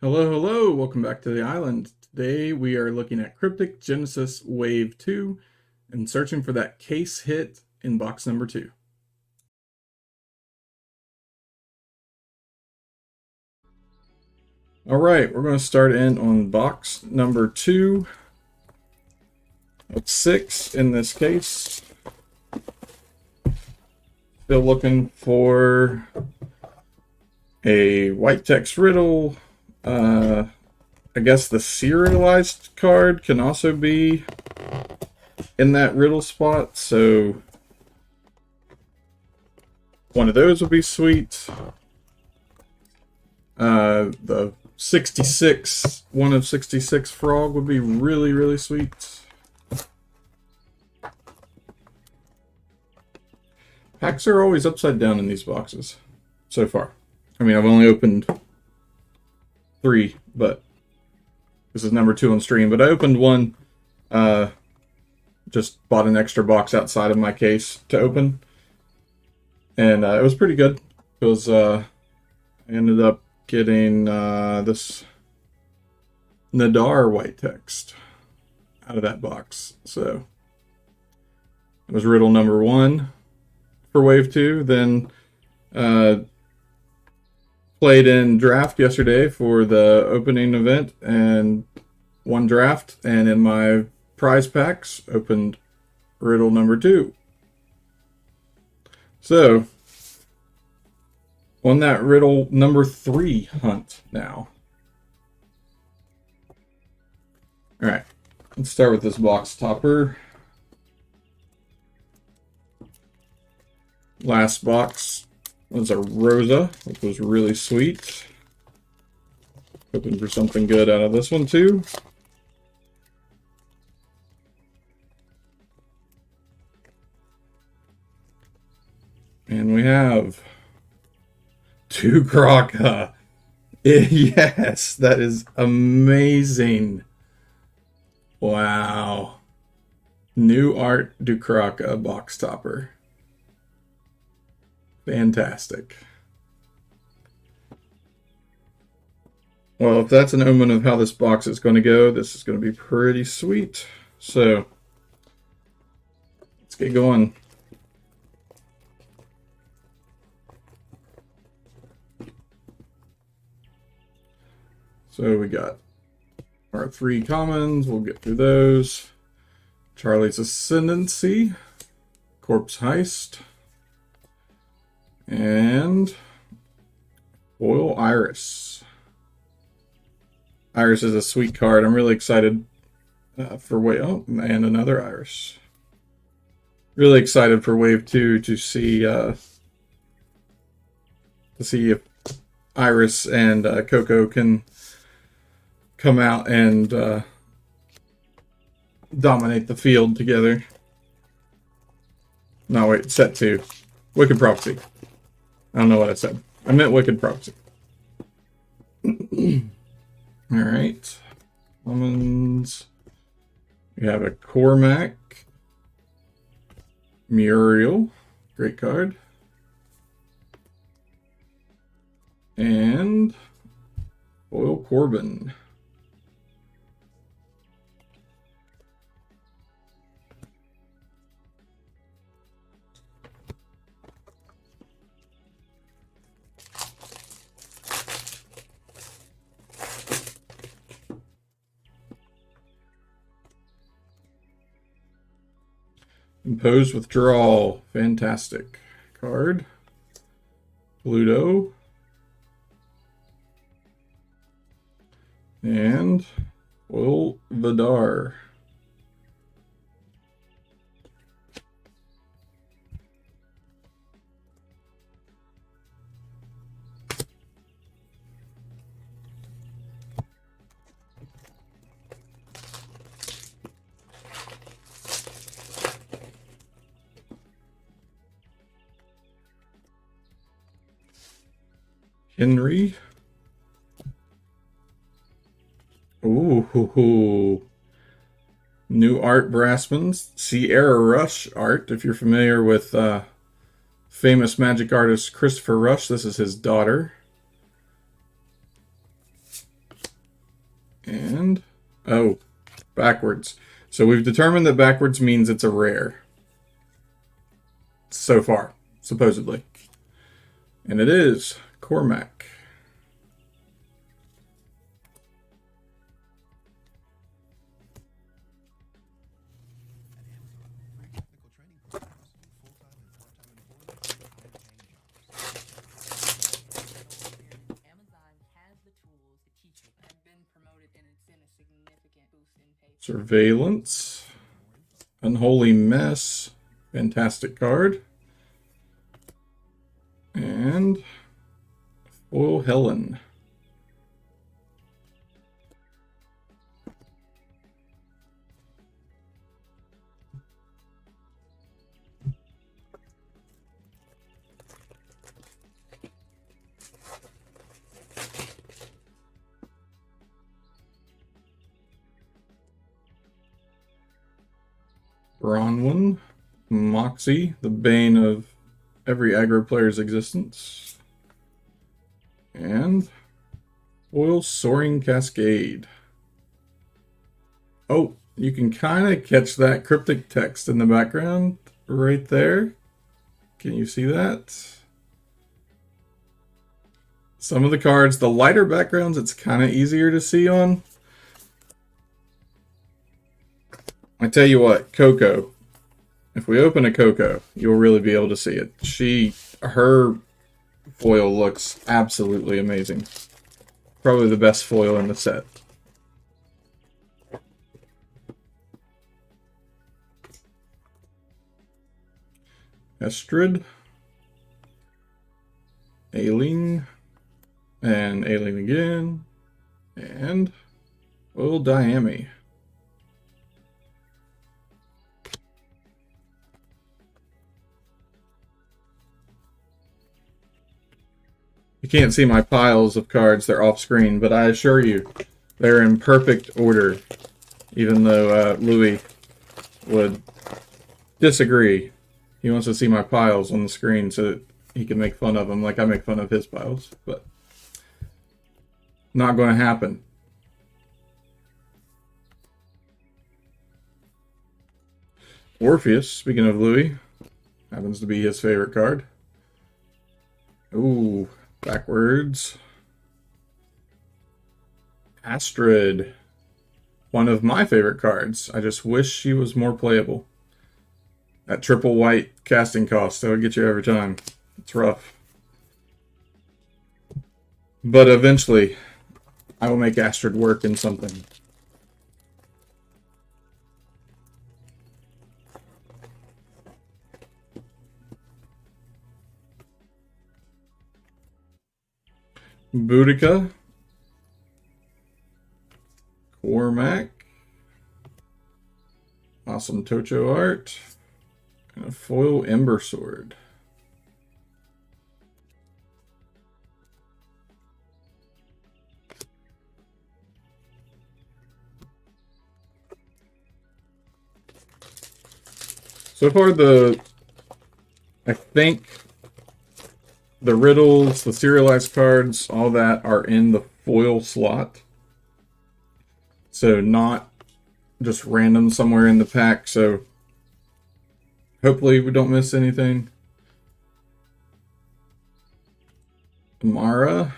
Hello, hello, welcome back to the island. Today we are looking at Kryptik Genesis Wave 2 and searching for that case hit in box number 2. Alright, we're going to start in on box number 2 of 6 in this case. Still looking for a white text riddle. I guess the serialized card can also be in that riddle spot, so one of those would be sweet. The 66, one of 66 frog would be really, really sweet. Packs are always upside down in these boxes so far. I mean, I've only opened 3, but this is number 2 on stream. But I opened one, just bought an extra box outside of my case to open, and it was pretty good. It was, I ended up getting this Nadar white text out of that box. So it was riddle number 1 for wave 2. Then played in draft yesterday for the opening event and won draft, and in my prize packs opened riddle number 2. So on that riddle number 3 hunt now. Alright, let's start with this box topper. Last box was a Rosa, which was really sweet. Hoping for something good out of this one too. And we have 2 Kraka. Yes, that is amazing. Wow. New Art Dukraka box topper. Fantastic. Well, if that's an omen of how this box is going to go, this is going to be pretty sweet. So, let's get going. So we got our 3 commons. We'll get through those. Charlie's Ascendancy, Corpse Heist, and Foil Iris. Iris is a sweet card. I'm really excited for wave. Oh, and another Iris. Really excited for wave 2 to see if Iris and Coco can come out and dominate the field together. No, wait, set 2. Wicked Prophecy. I don't know what I said. I meant Wicked Prophecy. Alright. Commons. We have a Cormac. Muriel. Great card. And Foil Corbin. Impose Withdrawal. Fantastic card. Pluto. And Will Vidar. Henry. Ooh. New Art Brassman's Sierra Rush art. If you're familiar with famous magic artist Christopher Rush, this is his daughter. Oh, backwards. So we've determined that backwards means it's a rare. So far, supposedly. And it is Cormac. Surveillance. Unholy Mess. Fantastic card. And Foil Helen. Bronwyn. Moxie, the bane of every aggro player's existence. And Foil Soaring Cascade. Oh, you can kind of catch that cryptic text in the background right there. Can you see that? Some of the cards, the lighter backgrounds, it's kind of easier to see on. I tell you what, Coco. If we open a Coco, you'll really be able to see it. Her foil looks absolutely amazing. Probably the best foil in the set. Estrid. Aileen. And Aileen again. And Foil Diami. You can't see my piles of cards, they're off screen, but I assure you, they're in perfect order, even though Louis would disagree. He wants to see my piles on the screen so that he can make fun of them like I make fun of his piles, but not going to happen. Orpheus, speaking of Louis, happens to be his favorite card. Ooh. Backwards. Astrid. One of my favorite cards. I just wish she was more playable. That triple white casting cost, that would get you every time. It's rough. But eventually, I will make Astrid work in something. Boudica. Cormac. Awesome Tocho art. And a foil Ember Sword. So far, I think the riddles, the serialized cards, all that are in the foil slot. So not just random somewhere in the pack. So hopefully we don't miss anything. Amara,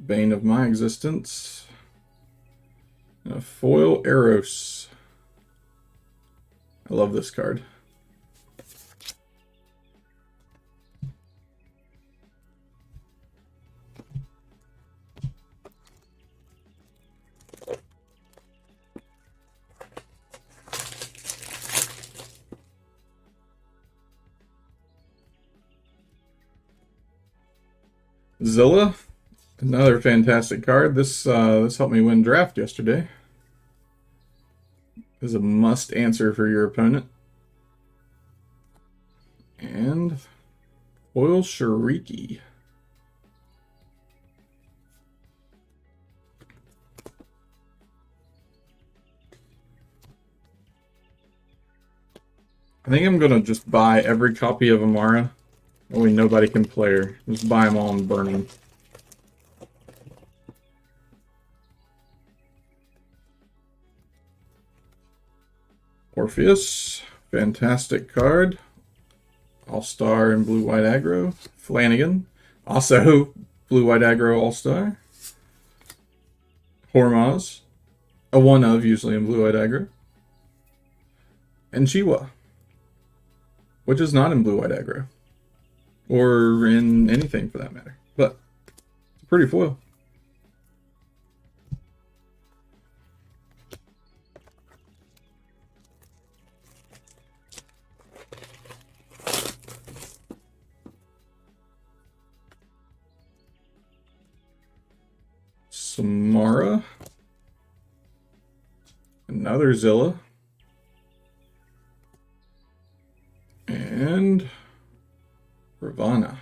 bane of my existence. And a foil Eros. I love this card. Zilla, another fantastic card. This helped me win draft yesterday. This is a must answer for your opponent. And Foil Shiriki. I think I'm gonna just buy every copy of Amara. That way nobody can play her. Just buy them all and burn them. Orpheus, fantastic card. All-Star and Blue-White Aggro. Flanagan, also Blue-White Aggro All-Star. Hormaz, a one of usually in Blue-White Aggro. And Chiwa, which is not in Blue-White Aggro. Or in anything for that matter. But it's a pretty foil. Samara. Another Zilla. And Ravana.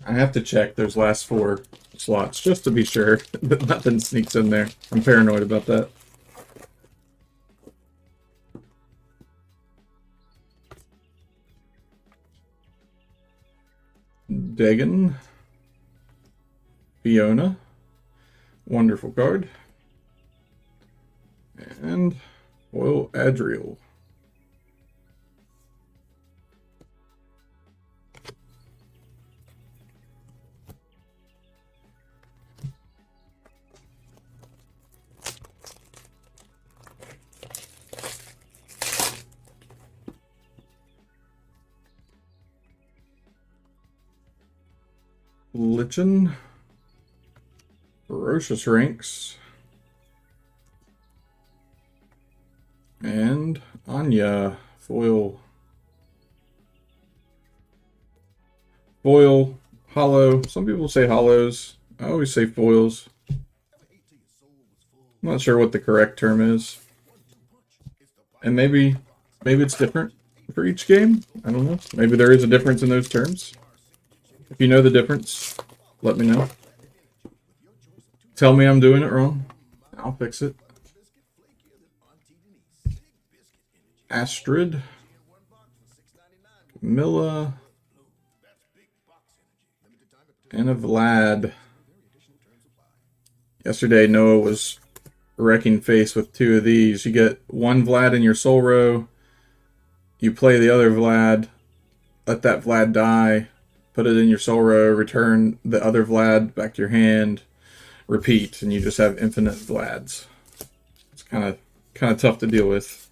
I have to check those last 4 slots just to be sure that nothing sneaks in there. I'm paranoid about that. Dagon. Fiona. Wonderful card. And Foil Adriel. Lichen. Ferocious Ranks. And Anya. Foil. Foil. Hollow. Some people say hollows. I always say foils. I'm not sure what the correct term is. And maybe it's different for each game. I don't know. Maybe there is a difference in those terms. If you know the difference, let me know. Tell me I'm doing it wrong. I'll fix it. Astrid. Camilla. And a Vlad. Yesterday, Noah was wrecking face with 2 of these. You get 1 Vlad in your soul row. You play the other Vlad. Let that Vlad die. Put it in your soul row. Return the other Vlad back to your hand. Repeat, and you just have infinite Vlads. It's kind of tough to deal with.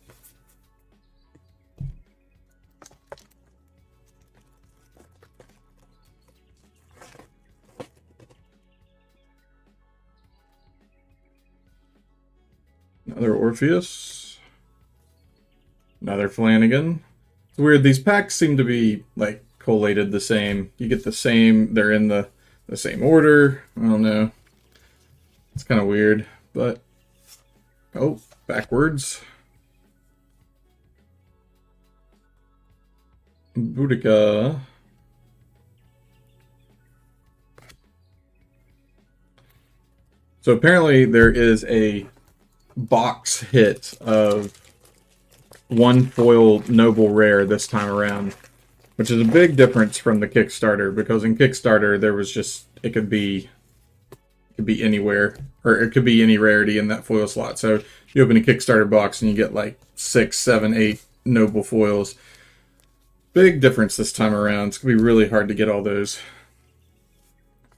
Another Orpheus. Another Flanagan. It's weird, these packs seem to be like collated the same. You get the same, they're in the same order. I don't know. It's kind of weird, but oh, backwards. Boudica. So apparently there is a box hit of 1 foil noble rare this time around, which is a big difference from the Kickstarter, because in Kickstarter there was just, it could be anywhere, or it could be any rarity in that foil slot. So you open a Kickstarter box and you get like 6, 7, 8 noble foils. Big difference this time around. It's gonna be really hard to get all those.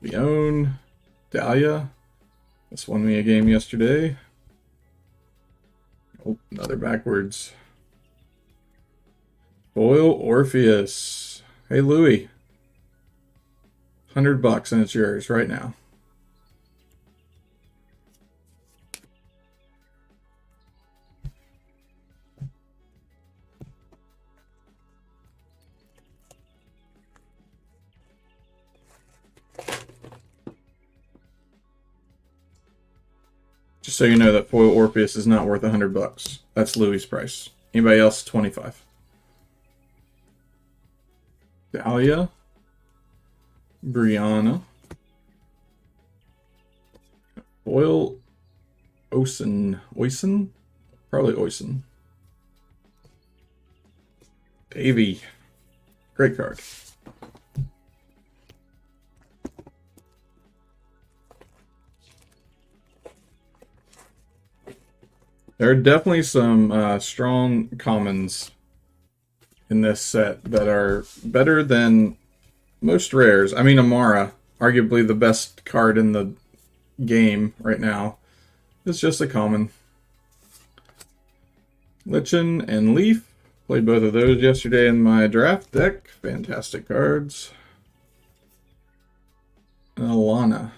Leone, Dahlia. This won me a game yesterday. Oh, another backwards. Foil Orpheus. Hey Louie. $100 and it's yours right now. Just so you know that foil Orpheus is not worth $100. That's Louis' price. Anybody else, 25. Dahlia. Brianna. Foil Oisin. Oisin? Probably Oisin. Davey. Great card. There are definitely some strong commons in this set that are better than most rares. I mean, Amara, arguably the best card in the game right now, is just a common. Lichen and Leaf. Played both of those yesterday in my draft deck. Fantastic cards. And Alana.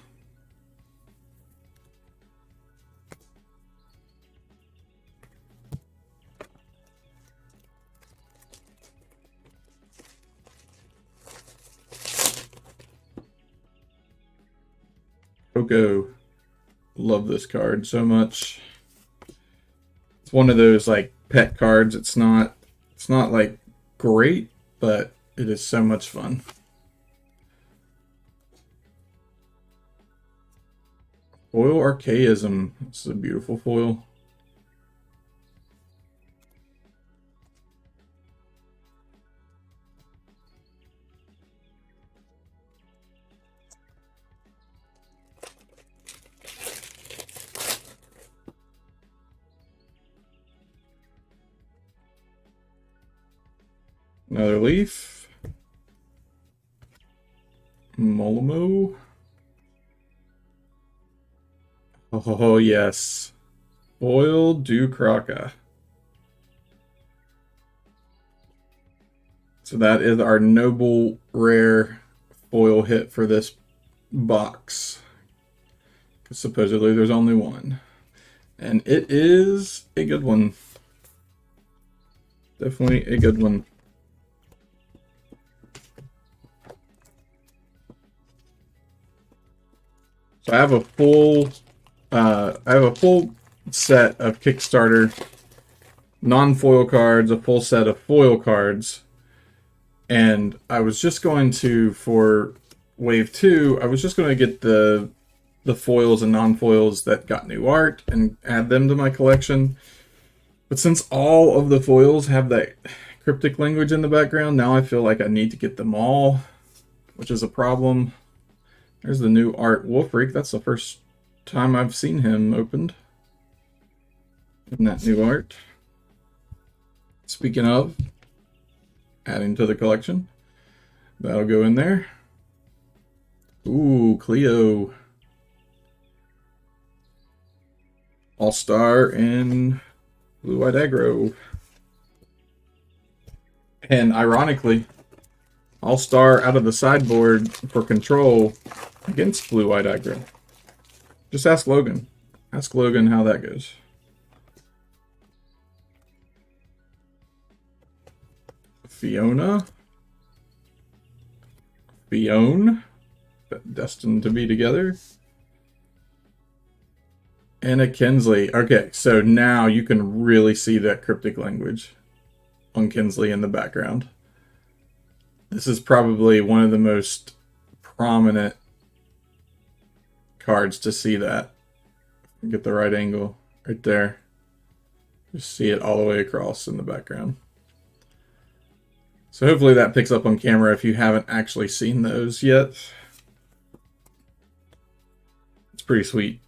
Coco. Love this card so much. It's one of those like pet cards. It's not like great, but it is so much fun. Foil Archaism. This is a beautiful foil. Another Leaf. Molimo. Oh, yes. Foil Dukraka. So that is our noble rare foil hit for this box. Because supposedly there's only one. And it is a good one. Definitely a good one. So I have a full set of Kickstarter non-foil cards, a full set of foil cards, and I was just going to, for Wave 2, I was just going to get the foils and non-foils that got new art and add them to my collection. But since all of the foils have that cryptic language in the background, now I feel like I need to get them all, which is a problem. There's the new art Wolfreak. That's the first time I've seen him opened in that new art. Speaking of adding to the collection, that'll go in there. Ooh, Cleo. All-Star in Blue-White Aggro. And ironically, All-Star out of the sideboard for control against Blue-White Aggro. Just ask Logan. Ask Logan how that goes. Fiona. Fione. Destined to be together. And a Kinsley. Okay, so now you can really see that cryptic language on Kinsley in the background. This is probably one of the most prominent cards to see that. Get the right angle right there. Just see it all the way across in the background. So hopefully that picks up on camera if you haven't actually seen those yet. It's pretty sweet.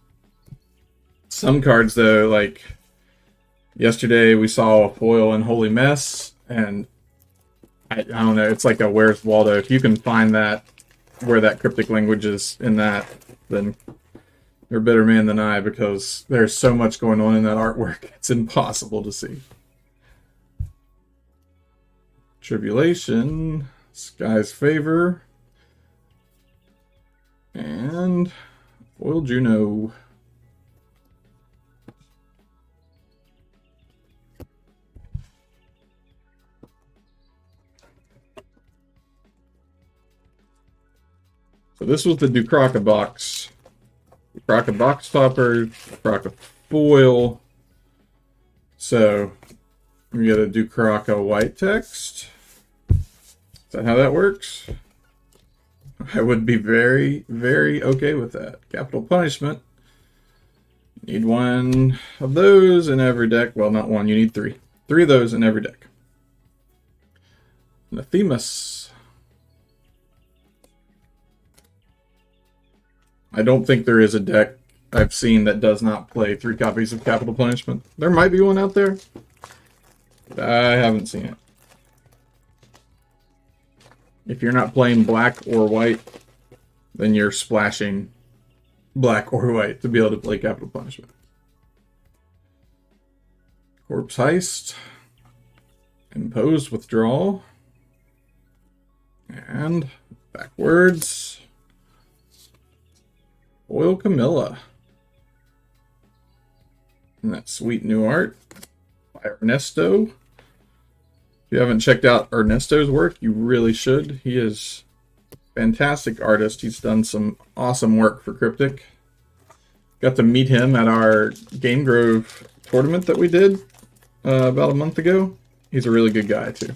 Some cards though, like yesterday we saw a foil in Holy Mess, and I don't know, it's like a Where's Waldo. If you can find that, where that cryptic language is in that, then you're a better man than I, because there's so much going on in that artwork. It's impossible to see. Tribulation, Sky's Favor, and Foil Juno. So this was the Dukraka box. Dukraka box topper, Dukraka foil. So we got a Dukraka white text. Is that how that works? I would be very, very okay with that. Capital Punishment. You need one of those in every deck. Well, not one, you need three. Three of those in every deck. Anathemus. I don't think there is a deck I've seen that does not play 3 copies of Capital Punishment. There might be one out there, but I haven't seen it. If you're not playing black or white, then you're splashing black or white to be able to play Capital Punishment. Corpse Heist. Impose Withdrawal. And backwards. Foil Camilla. And that sweet new art by Ernesto. If you haven't checked out Ernesto's work, you really should. He is a fantastic artist. He's done some awesome work for Kryptik. Got to meet him at our Game Grove tournament that we did about a month ago. He's a really good guy, too.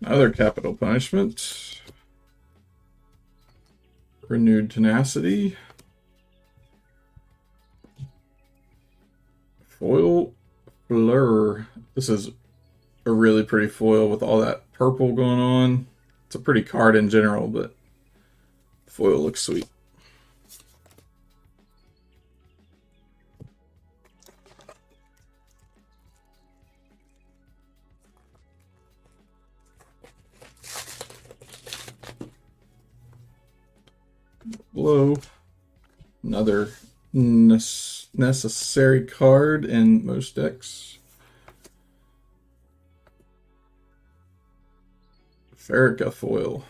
Another Capital Punishment. Renewed Tenacity. Foil Fleur. This is a really pretty foil with all that purple going on. It's a pretty card in general, but the foil looks sweet. Blow. Another necessary card in most decks. Farrakha foil.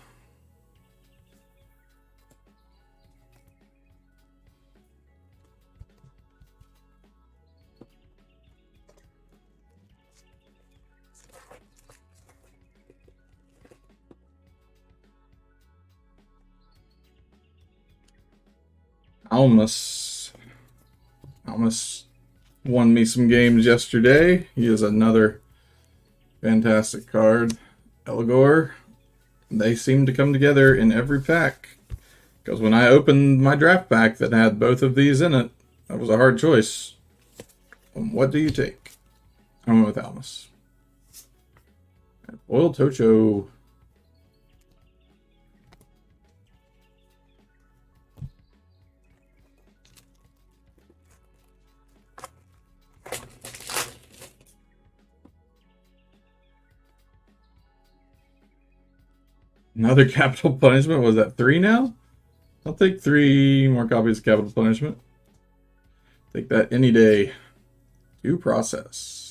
Almas won me some games yesterday. He is another fantastic card. Elgor. They seem to come together in every pack. Because when I opened my draft pack that had both of these in it, that was a hard choice. What do you take? I went with Almas. Foil Tocho. Another Capital Punishment. Was that 3 now? I'll take 3 more copies of Capital Punishment. Take that any day. Due Process.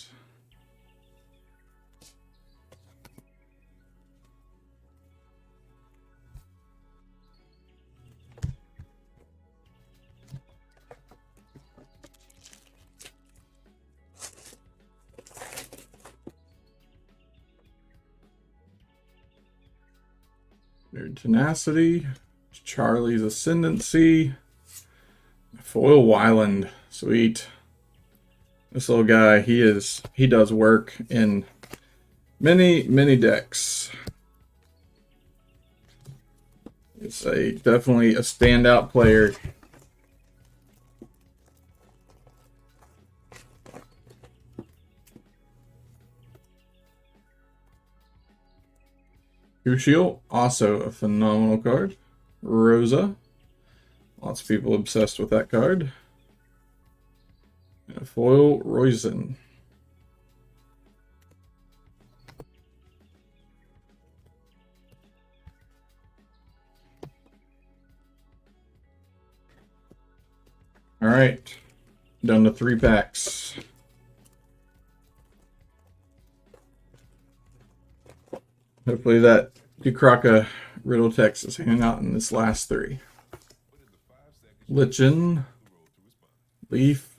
Tenacity, Charlie's Ascendancy, Foil Wyland, sweet. This little guy, he does work in many decks. It's definitely a standout player. Crucial, also a phenomenal card. Rosa. Lots of people obsessed with that card. And a foil Roizen. Alright. Down to 3 packs. Hopefully that Dukraka Riddle text is hanging out in this last 3. Lichen, Leaf,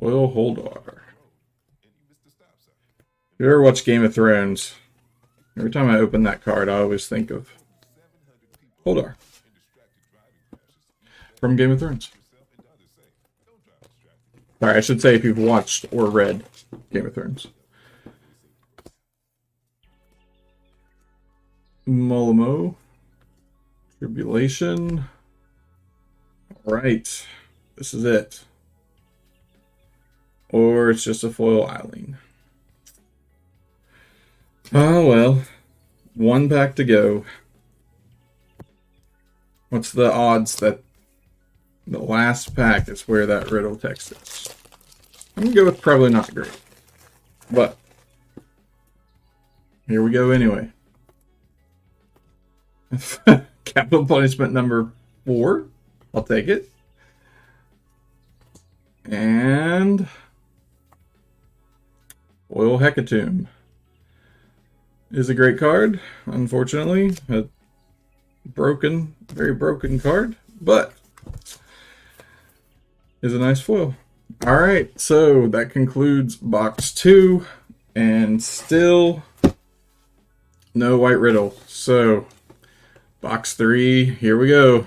Oil Holdar. If you ever watch Game of Thrones, every time I open that card, I always think of Holdar from Game of Thrones. Sorry, I should say if you've watched or read Game of Thrones. Molimo. Tribulation. Alright. This is it. Or it's just a foil Eileen. Oh well, one pack to go. What's the odds that the last pack is where that riddle text is? I'm gonna go with probably not great. But here we go anyway. Capital punishment number 4. I'll take it. And Oil Hecatomb is a great card. Unfortunately, a broken, very broken card, but is a nice foil. All right, so that concludes box 2, and still no white riddle. So box 3, here we go.